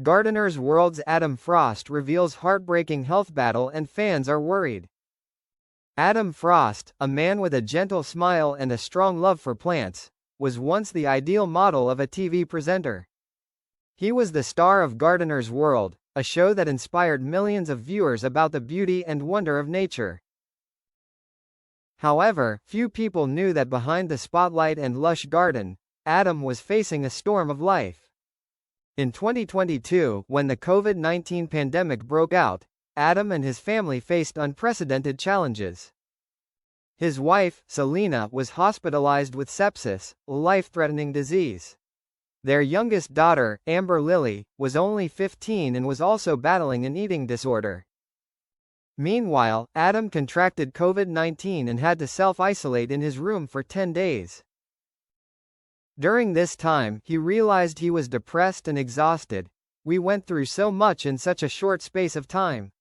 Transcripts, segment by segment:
Gardener's World's Adam Frost reveals heartbreaking health battle and fans are worried. Adam Frost, a man with a gentle smile and a strong love for plants, was once the ideal model of a TV presenter. He was the star of Gardener's World, a show that inspired millions of viewers about the beauty and wonder of nature. However, few people knew that behind the spotlight and lush garden, Adam was facing a storm of life. In 2022, when the COVID-19 pandemic broke out, Adam and his family faced unprecedented challenges. His wife, Selena, was hospitalized with sepsis, a life-threatening disease. Their youngest daughter, Amber Lily, was only 15 and was also battling an eating disorder. Meanwhile, Adam contracted COVID-19 and had to self-isolate in his room for 10 days. During this time, he realized he was depressed and exhausted. "We went through so much in such a short space of time.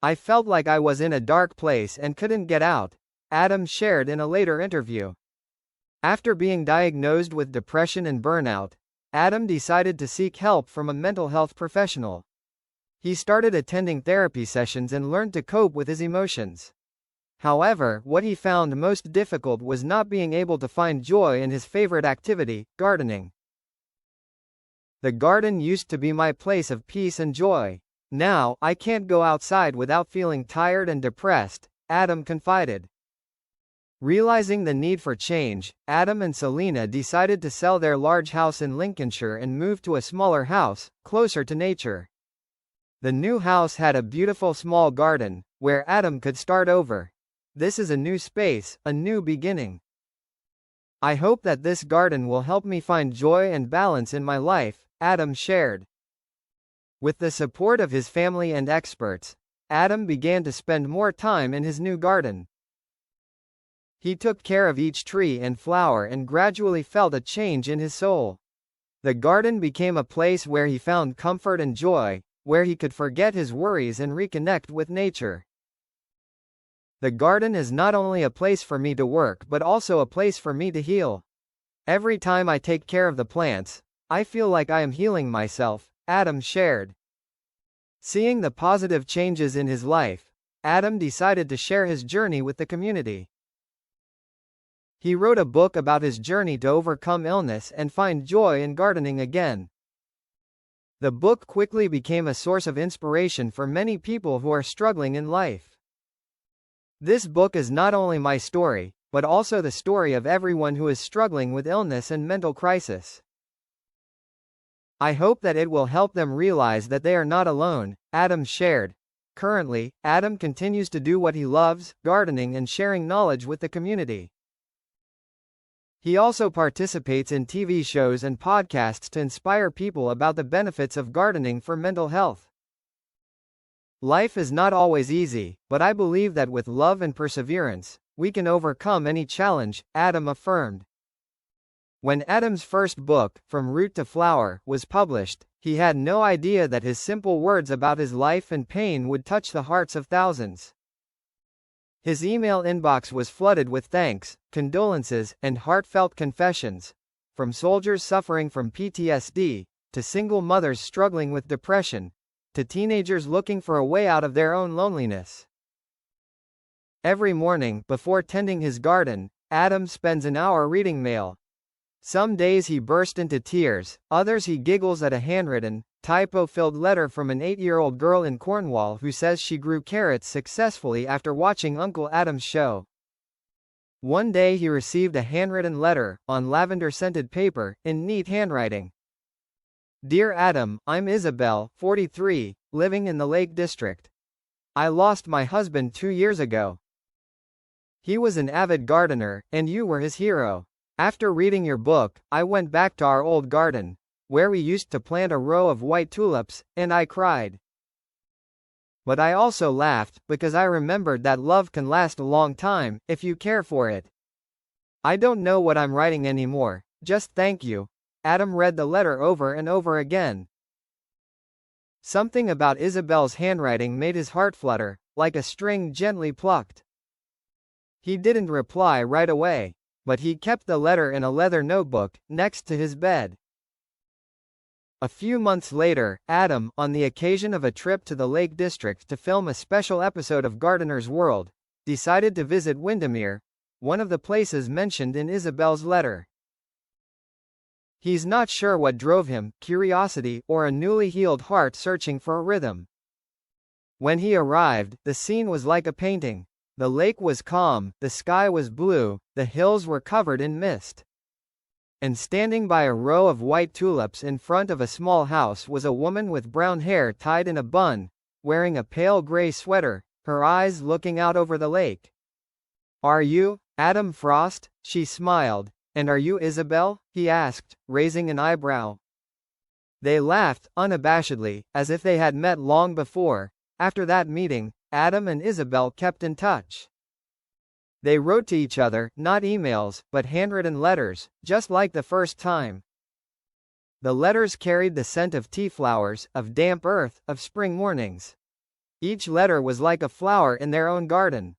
I felt like I was in a dark place and couldn't get out," Adam shared in a later interview. After being diagnosed with depression and burnout, Adam decided to seek help from a mental health professional. He started attending therapy sessions and learned to cope with his emotions. However, what he found most difficult was not being able to find joy in his favorite activity, gardening. "The garden used to be my place of peace and joy. Now, I can't go outside without feeling tired and depressed," Adam confided. Realizing the need for change, Adam and Selena decided to sell their large house in Lincolnshire and move to a smaller house, closer to nature. The new house had a beautiful small garden, where Adam could start over. "This is a new space, a new beginning. I hope that this garden will help me find joy and balance in my life," Adam shared. With the support of his family and experts, Adam began to spend more time in his new garden. He took care of each tree and flower and gradually felt a change in his soul. The garden became a place where he found comfort and joy, where he could forget his worries and reconnect with nature. "The garden is not only a place for me to work but also a place for me to heal. Every time I take care of the plants, I feel like I am healing myself," Adam shared. Seeing the positive changes in his life, Adam decided to share his journey with the community. He wrote a book about his journey to overcome illness and find joy in gardening again. The book quickly became a source of inspiration for many people who are struggling in life. "This book is not only my story, but also the story of everyone who is struggling with illness and mental crisis. I hope that it will help them realize that they are not alone," Adam shared. Currently, Adam continues to do what he loves, gardening and sharing knowledge with the community. He also participates in TV shows and podcasts to inspire people about the benefits of gardening for mental health. "Life is not always easy, but I believe that with love and perseverance, we can overcome any challenge," Adam affirmed. When Adam's first book, From Root to Flower, was published, he had no idea that his simple words about his life and pain would touch the hearts of thousands. His email inbox was flooded with thanks, condolences, and heartfelt confessions, from soldiers suffering from PTSD, to single mothers struggling with depression, to teenagers looking for a way out of their own loneliness. Every morning, before tending his garden, Adam spends an hour reading mail. Some days he bursts into tears, others he giggles at a handwritten, typo-filled letter from an 8-year-old girl in Cornwall who says she grew carrots successfully after watching Uncle Adam's show. One day he received a handwritten letter, on lavender-scented paper, in neat handwriting. "Dear Adam, I'm Isabel, 43, living in the Lake District. I lost my husband 2 years ago. He was an avid gardener, and you were his hero. After reading your book, I went back to our old garden, where we used to plant a row of white tulips, and I cried. But I also laughed, because I remembered that love can last a long time, if you care for it. I don't know what I'm writing anymore, just thank you." Adam read the letter over and over again. Something about Isabel's handwriting made his heart flutter, like a string gently plucked. He didn't reply right away, but he kept the letter in a leather notebook, next to his bed. A few months later, Adam, on the occasion of a trip to the Lake District to film a special episode of Gardener's World, decided to visit Windermere, one of the places mentioned in Isabel's letter. He's not sure what drove him, curiosity or a newly healed heart searching for a rhythm. When he arrived, the scene was like a painting. The lake was calm, the sky was blue, the hills were covered in mist. And standing by a row of white tulips in front of a small house was a woman with brown hair tied in a bun, wearing a pale gray sweater, her eyes looking out over the lake. "Are you Adam Frost?" she smiled. "And are you Isabel?" he asked, raising an eyebrow. They laughed, unabashedly, as if they had met long before. After that meeting, Adam and Isabel kept in touch. They wrote to each other, not emails, but handwritten letters, just like the first time. The letters carried the scent of tea flowers, of damp earth, of spring mornings. Each letter was like a flower in their own garden.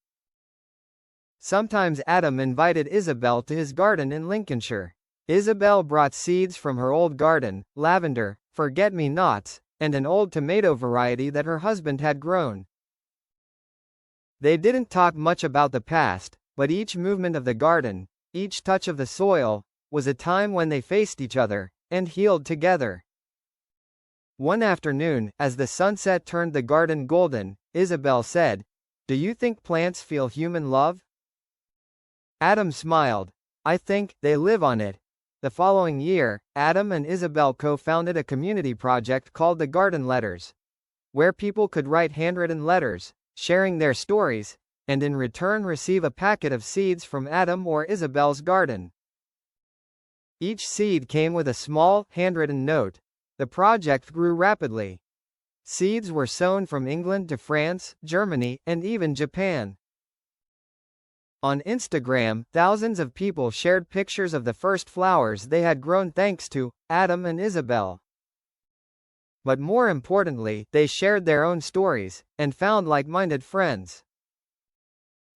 Sometimes Adam invited Isabel to his garden in Lincolnshire. Isabel brought seeds from her old garden, lavender, forget-me-nots, and an old tomato variety that her husband had grown. They didn't talk much about the past, but each movement of the garden, each touch of the soil, was a time when they faced each other, and healed together. One afternoon, as the sunset turned the garden golden, Isabel said, "Do you think plants feel human love?" Adam smiled. "I think they live on it." The following year, Adam and Isabel co-founded a community project called the Garden Letters, where people could write handwritten letters, sharing their stories, and in return receive a packet of seeds from Adam or Isabel's garden. Each seed came with a small, handwritten note. The project grew rapidly. Seeds were sown from England to France, Germany, and even Japan. On Instagram, thousands of people shared pictures of the first flowers they had grown thanks to Adam and Isabel. But more importantly, they shared their own stories, and found like-minded friends.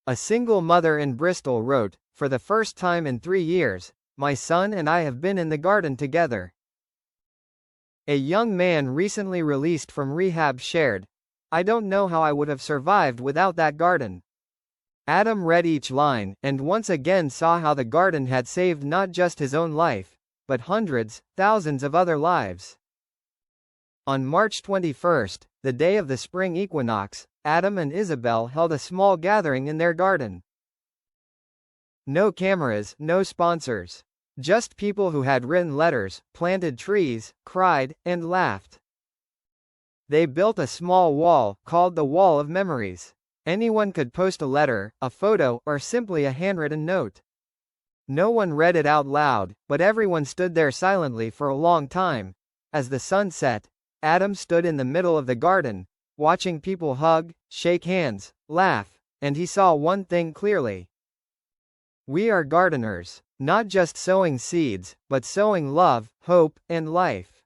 A single mother in Bristol wrote, "For the first time in 3 years, my son and I have been in the garden together." A young man recently released from rehab shared, "I don't know how I would have survived without that garden." Adam read each line, and once again saw how the garden had saved not just his own life, but hundreds, thousands of other lives. On March 21, the day of the spring equinox, Adam and Isabel held a small gathering in their garden. No cameras, no sponsors. Just people who had written letters, planted trees, cried, and laughed. They built a small wall, called the Wall of Memories. Anyone could post a letter, a photo, or simply a handwritten note. No one read it out loud, but everyone stood there silently for a long time. As the sun set, Adam stood in the middle of the garden, watching people hug, shake hands, laugh, and he saw one thing clearly. We are gardeners, not just sowing seeds, but sowing love, hope, and life.